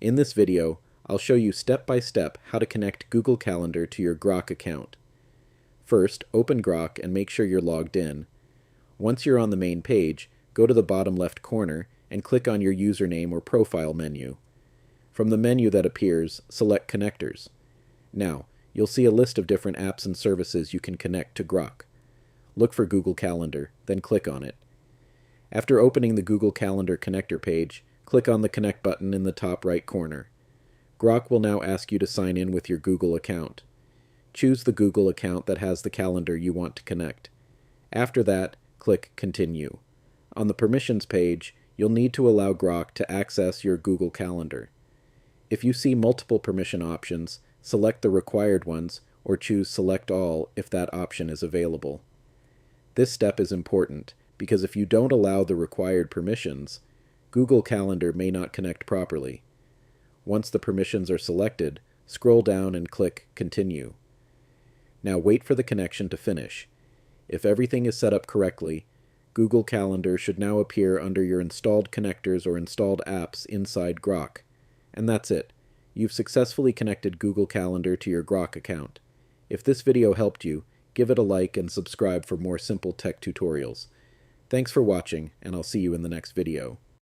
In this video, I'll show you step by step how to connect Google Calendar to your Grok account. First, open Grok and make sure you're logged in. Once you're on the main page, go to the bottom left corner and click on your username or profile menu. From the menu that appears, select Connectors. Now, you'll see a list of different apps and services you can connect to Grok. Look for Google Calendar, then click on it. After opening the Google Calendar connector page, click on the Connect button in the top right corner. Grok will now ask you to sign in with your Google account. Choose the Google account that has the calendar you want to connect. After that, click Continue. On the Permissions page, you'll need to allow Grok to access your Google Calendar. If you see multiple permission options, select the required ones or choose Select All if that option is available. This step is important because if you don't allow the required permissions, Google Calendar may not connect properly. Once the permissions are selected, scroll down and click Continue. Now wait for the connection to finish. If everything is set up correctly, Google Calendar should now appear under your installed connectors or installed apps inside Grok. And that's it. You've successfully connected Google Calendar to your Grok account. If this video helped you, give it a like and subscribe for more simple tech tutorials. Thanks for watching, and I'll see you in the next video.